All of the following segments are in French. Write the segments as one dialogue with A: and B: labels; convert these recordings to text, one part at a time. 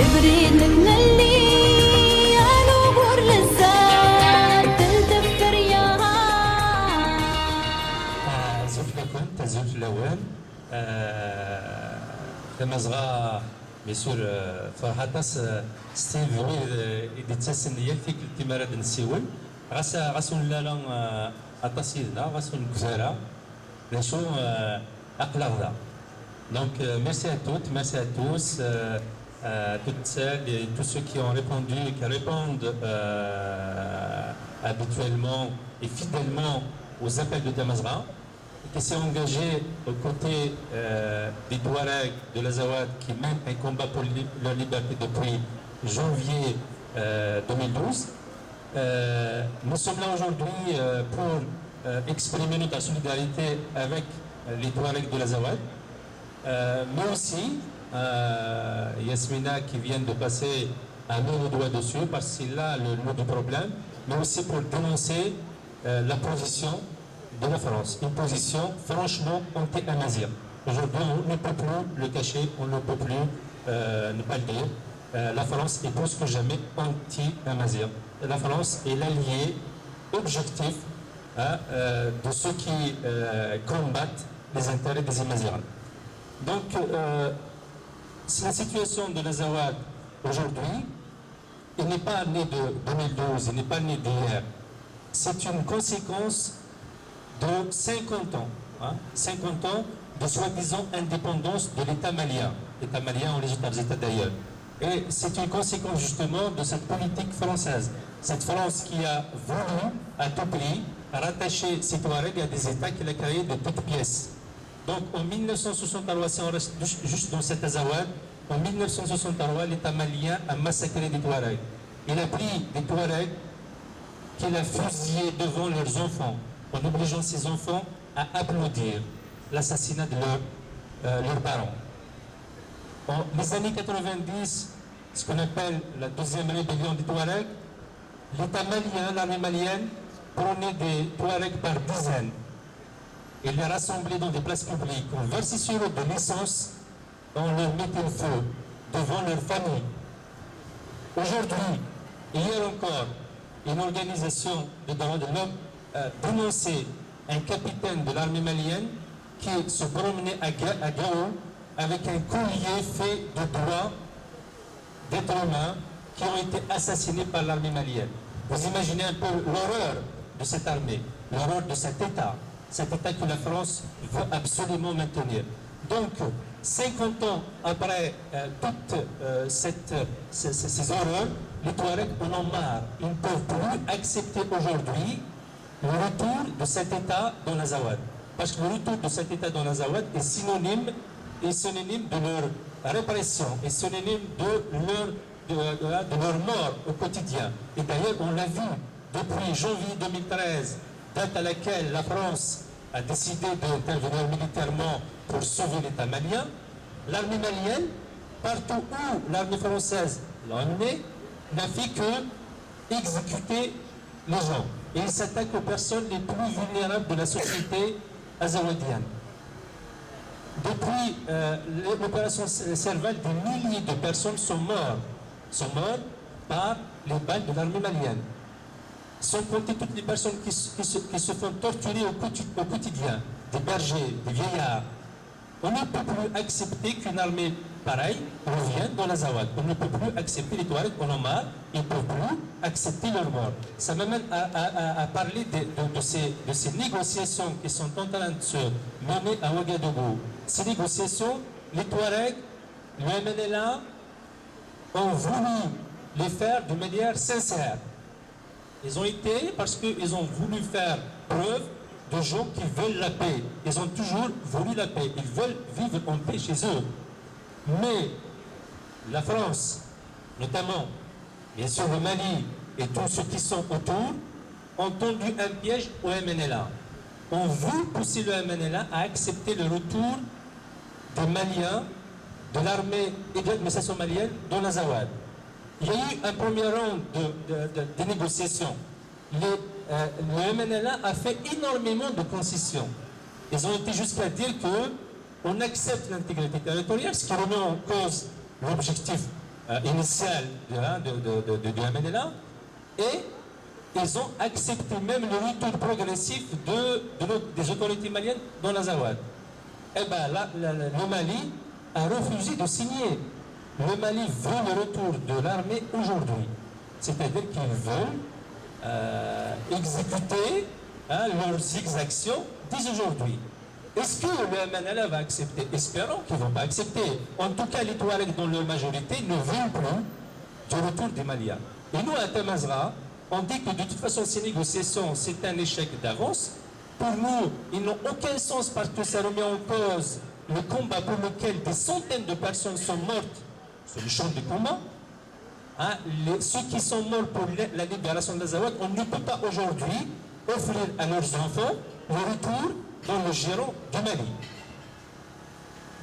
A: نبرد نتنلي يا نور للزاد تلتفر يا
B: زوج لكم تزوج لوان لما صغا بيسور فرحتاس ستيف إذا تسن يلفيك التمارة نسيون غاسون لالا أتصيدنا غاسون كزارة لشو أقلغدا. Donc merci à toutes, merci à tous, toutes celles et tous ceux qui ont répondu, qui répondent habituellement et fidèlement aux appels de Tamazra, qui s'est engagé aux côtés des Touaregs de l'Azawad qui mènent un combat pour leur liberté depuis janvier 2012. Nous sommes là aujourd'hui pour exprimer notre solidarité avec les Touaregs de l'Azawad, mais aussi Yasmina qui vient de passer un mot au doigt dessus parce que c'est là le mot du problème, mais aussi pour dénoncer la position de la France, une position franchement anti-amazigh. Aujourd'hui, on ne peut plus le cacher, on ne peut plus ne pas le dire. La France est plus que jamais anti-amazigh. La France est l'allié objectif de ceux qui combattent les intérêts des Amazighs. Donc, la situation de l'Azawad aujourd'hui, il n'est pas né de 2012, il n'est pas né d'hier. C'est une conséquence de 50 ans, 50 ans de soi-disant indépendance de l'État malien. L'État malien, on les États d'ailleurs. Et c'est une conséquence justement de cette politique française. Cette France qui a voulu, à tout prix, rattacher ses Touaregs à des États qu'il a créés de toutes pièces. Donc en 1963, si on reste juste dans cet Azawad, en 1963, l'État malien a massacré des Touaregs. Il a pris des Touaregs qu'il a fusillés devant leurs enfants, en obligeant ces enfants à applaudir l'assassinat de leurs parents. En les années 90, ce qu'on appelle la deuxième rébellion des Touaregs, l'État malien, l'armée malienne, prenait des Touaregs par dizaines. Il les rassemblait dans des places publiques, on versait sur eux de l'essence, on leur mettait le feu devant leur famille. Aujourd'hui, hier encore, une organisation de droits de l'homme dénonçait un capitaine de l'armée malienne qui se promenait à Gao avec un collier fait de doigts d'êtres humains qui ont été assassinés par l'armée malienne. Vous imaginez un peu l'horreur de cette armée, l'horreur de cet État que la France veut absolument maintenir. Donc, 50 ans après toutes ces horreurs, les Touaregs en ont marre. Ils ne peuvent plus accepter aujourd'hui le retour de cet État dans l'Azawad. Parce que le retour de cet État dans l'Azawad est synonyme de leur répression, est synonyme de leur mort au quotidien. Et d'ailleurs, on l'a vu depuis janvier 2013, date à laquelle la France a décidé d'intervenir militairement pour sauver l'État malien. L'armée malienne, partout où l'armée française l'a emmené, n'a fait que exécuter les gens. Et il s'attaque aux personnes les plus vulnérables de la société azawadienne. Depuis l'opération Serval, des milliers de personnes sont mortes par les balles de l'armée malienne. Sans compter toutes les personnes qui se font torturer au quotidien, des bergers, des vieillards. On ne peut plus accepter qu'une armée pareille revienne dans l'Azawad. On ne peut plus accepter les Touaregs en ont marre, ils ne peuvent plus accepter leur mort. Ça m'amène à parler de ces négociations qui sont en train de se mener à Ouagadougou. Ces négociations, les Touaregs, le MNLA, ont voulu les faire de manière sincère. Ils ont été parce qu'ils ont voulu faire preuve de gens qui veulent la paix. Ils ont toujours voulu la paix. Ils veulent vivre en paix chez eux. Mais la France, notamment, bien sûr le Mali et tous ceux qui sont autour, ont tendu un piège au MNLA. On veut pousser le MNLA à accepter le retour des Maliens, de l'armée et de l'administration malienne dans l'Azawad. Il y a eu un premier round de négociations. Le MNLA a fait énormément de concessions. Ils ont été jusqu'à dire qu'on accepte l'intégrité territoriale, ce qui remet en cause l'objectif initial de MNLA, et ils ont accepté même le retour progressif des autorités maliennes dans l'Azawad. Eh bien, le Mali a refusé de signer. Le Mali veut le retour de l'armée aujourd'hui. C'est-à-dire qu'ils veulent exécuter leurs exactions dès aujourd'hui. Est-ce que le MNLA va accepter? Espérons qu'ils ne vont pas accepter. En tout cas, les Touaregs dans leur majorité ne veulent plus du retour des Maliens. Et nous, à Tamazra, on dit que de toute façon, ces négociations, c'est un échec d'avance. Pour nous, ils n'ont aucun sens parce que ça remet en cause le combat pour lequel des centaines de personnes sont mortes sur le champ de combat. Ceux qui sont morts pour la libération de l'Azawad, on ne peut pas aujourd'hui offrir à leurs enfants le retour dans le giron du Mali.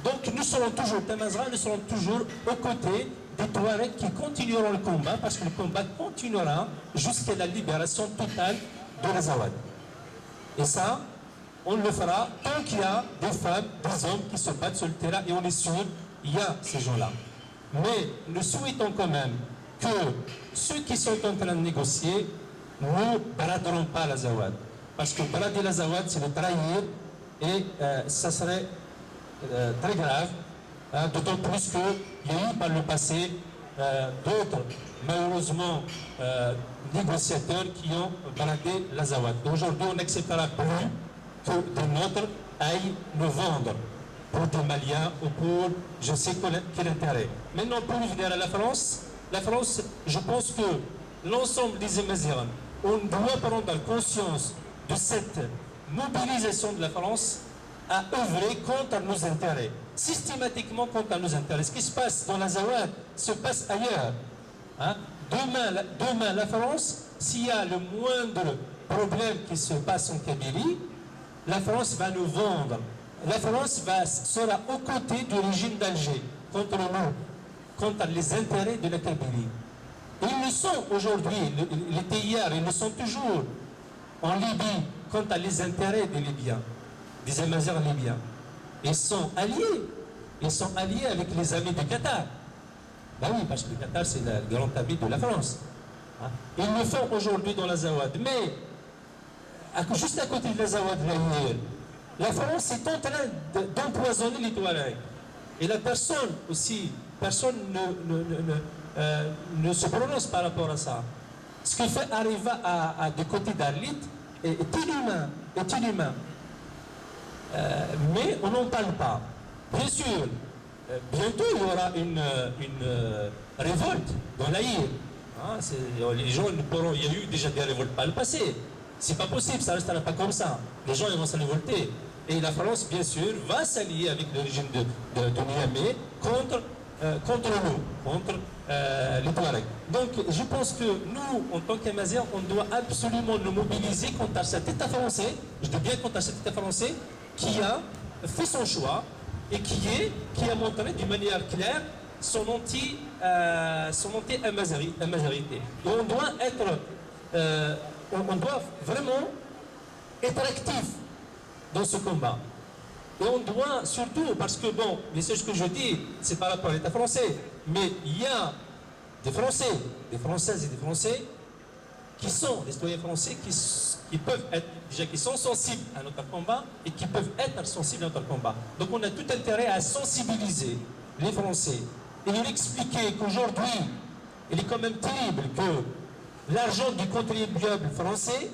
B: Donc nous serons toujours, Tamazra, nous serons toujours aux côtés des Touaregs qui continueront le combat, parce que le combat continuera jusqu'à la libération totale de l'Azawad. Et ça, on le fera tant qu'il y a des femmes, des hommes qui se battent sur le terrain, et on est sûr, il y a ces gens-là. Mais nous souhaitons quand même que ceux qui sont en train de négocier ne braderont pas l'Azawad. Parce que brader l'Azawad, c'est le trahir, et ça serait très grave, d'autant plus qu'il y a eu par le passé d'autres, malheureusement, négociateurs qui ont bradé l'Azawad. Aujourd'hui, on n'acceptera plus que des nôtres aillent nous vendre pour des Maliens ou pour je sais quel intérêt. Maintenant, pour revenir à la France, je pense que l'ensemble des Amazirs, on doit prendre conscience de cette mobilisation de la France à œuvrer contre nos intérêts, systématiquement contre nos intérêts. Ce qui se passe dans l'Azawad se passe ailleurs. Demain, la France, s'il y a le moindre problème qui se passe en Kabylie, la France va nous vendre. La France sera aux côtés du régime d'Alger, contre nous, contre les intérêts de la Kabylie. Et ils le sont aujourd'hui, les TIR, ils le sont toujours en Libye, contre les intérêts des Libyens, des Amazirs libyens. Ils sont alliés avec les amis du Qatar. Ben oui, parce que le Qatar, c'est le grand ami de la France. Ils le font aujourd'hui dans l'Azawad. Mais, juste à côté de l'Azawad, la France est en train d'empoisonner les Touaregs. Et la personne ne se prononce par rapport à ça. Ce qui fait arriver à des côtés d'Arlit est inhumain. Mais on n'en parle pas. Bien sûr, bientôt il y aura une révolte dans l'Aïr. Les gens ne pourront. Il y a eu déjà des révoltes par le passé. C'est pas possible, ça ne restera pas comme ça. Les gens ils vont se révolter. Et la France, bien sûr, va s'allier avec le régime de Niamey contre nous, contre les Touaregs. Donc, je pense que nous, en tant qu'Amazirs, on doit absolument nous mobiliser contre cet État français, je dis bien contre cet État français, qui a fait son choix et qui a montré d'une manière claire son anti-amazirité. Et on doit vraiment être actif dans ce combat. Et on doit surtout, parce que bon, mais c'est ce que je dis, c'est par rapport à l'État français, mais il y a des Français, des Françaises et des Français qui sont des citoyens français qui peuvent être, déjà qui sont sensibles à notre combat et qui peuvent être sensibles à notre combat. Donc on a tout intérêt à sensibiliser les Français et leur expliquer qu'aujourd'hui, il est quand même terrible que l'argent du contribuable français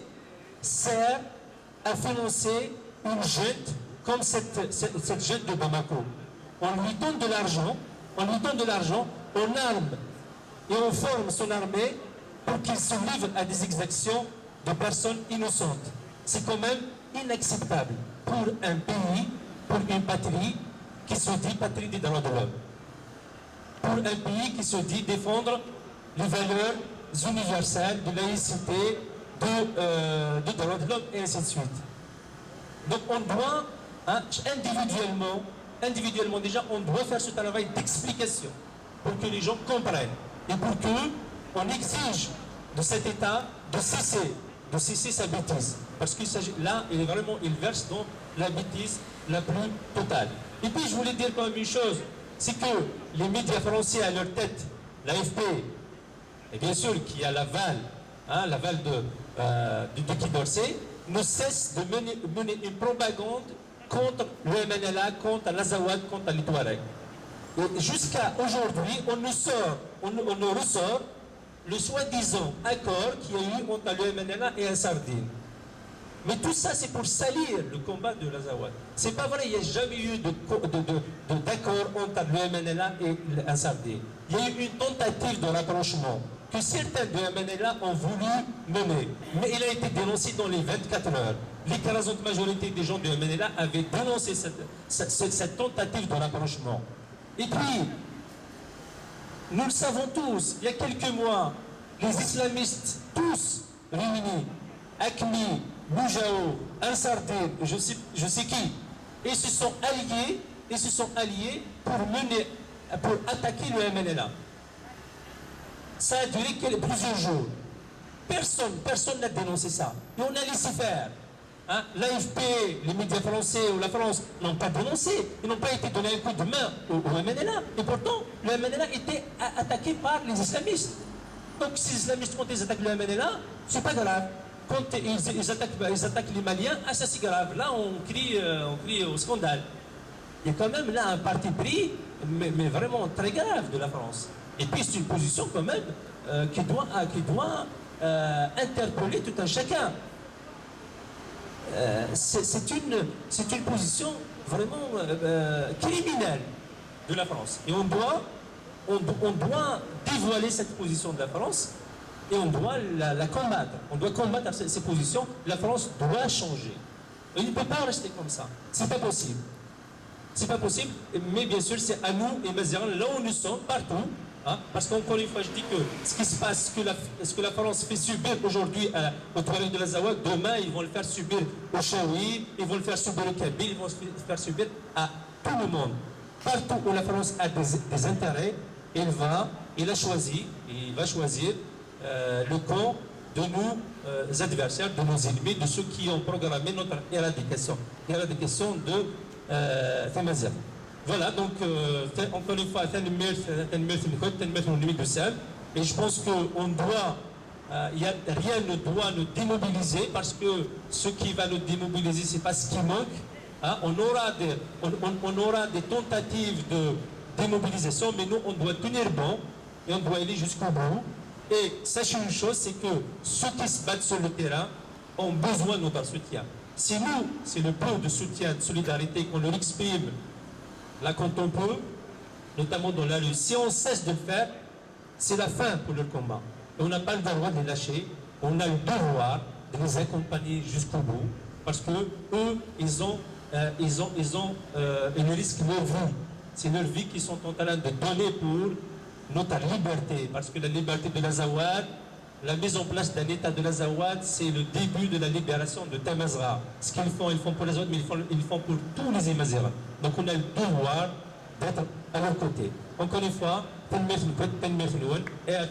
B: sert à financer une junte comme cette junte de Bamako. On lui donne de l'argent, on arme et on forme son armée pour qu'il se livre à des exactions de personnes innocentes. C'est quand même inacceptable pour un pays, pour une patrie qui se dit patrie des droits de l'homme. Pour un pays qui se dit défendre les valeurs universelles de laïcité, de droits de l'homme et ainsi de suite. Donc on doit, individuellement déjà, on doit faire ce travail d'explication pour que les gens comprennent et pour qu'on exige de cet État de cesser sa bêtise. Parce qu'il s'agit, là, il verse dans la bêtise la plus totale. Et puis je voulais dire quand même une chose, c'est que les médias français à leur tête, l'AFP, et bien sûr qui a l'aval, hein, l'aval du Quai d'Orsay, ne cesse de mener une propagande contre le MNLA, contre l'Azawad, contre les Touaregs. Et jusqu'à aujourd'hui, on nous ressort le soi-disant accord qu'il y a eu entre le MNLA et Ansardine. Mais tout ça, c'est pour salir le combat de l'Azawad. C'est pas vrai, il n'y a jamais eu d'accord entre le MNLA et Ansardine. Il y a eu une tentative de rapprochement que certains de MNLA ont voulu mener. Mais il a été dénoncé dans les 24 heures. L'écrasante majorité des gens du MNLA avaient dénoncé cette tentative de rapprochement. Et puis, nous le savons tous, il y a quelques mois, les islamistes, tous réunis, AQMI, Boujao, Ansardine, je sais qui, ils se sont alliés pour attaquer le MNLA. Ça a duré plusieurs jours. Personne n'a dénoncé ça. Et on a laissé faire. Hein? L'AFP, les médias français ou la France n'ont pas dénoncé. Ils n'ont pas été donné un coup de main au MNLA. Et pourtant, le MNLA était attaqué par les islamistes. Donc si les islamistes, quand ils attaquent le MNLA, c'est pas grave. Quand ils attaquent les Maliens, ah, ça c'est grave. Là, on crie au scandale. Il y a quand même là un parti pris, mais vraiment très grave de la France. Et puis c'est une position quand même qui doit interpeller tout un chacun. C'est une position vraiment criminelle de la France. Et on doit dévoiler cette position de la France et on doit la combattre. On doit combattre ces positions. La France doit changer. Et il ne peut pas rester comme ça. C'est pas possible. C'est pas possible, mais bien sûr, c'est à nous, et Maziran, là où nous sommes, partout, hein, parce qu'encore une fois, je dis que ce qui se passe, ce que la France fait subir aujourd'hui aux Touaregs de l'Azawad, demain, ils vont le faire subir aux Chaouis, ils vont le faire subir aux Kabyles, ils vont le faire subir à tout le monde. Partout où la France a des intérêts, il va choisir le camp de nos adversaires, de nos ennemis, de ceux qui ont programmé notre éradication de voilà, donc encore une fois, et je pense que rien ne doit nous démobiliser parce que ce qui va nous démobiliser, c'est pas ce qui manque. Hein. On aura des tentatives de démobilisation, mais nous, on doit tenir bon et on doit aller jusqu'au bout. Et sachez une chose, c'est que ceux qui se battent sur le terrain ont besoin de notre soutien. C'est nous, c'est le peu de soutien, de solidarité qu'on leur exprime là quand on peut, notamment dans la rue. Si on cesse de le faire, c'est la fin pour le combat. Et on n'a pas le droit de les lâcher, on a le devoir de les accompagner jusqu'au bout, parce que eux, ils risquent leur vie. C'est leur vie qu'ils sont en train de donner pour notre liberté, parce que la liberté de l'Azawad, la mise en place d'un état de l'Azawad, c'est le début de la libération de Tamazra. Ce qu'ils font pour les autres, mais ils font pour tous les Imazira. Donc on a le devoir d'être à leur côté. Encore une fois, et à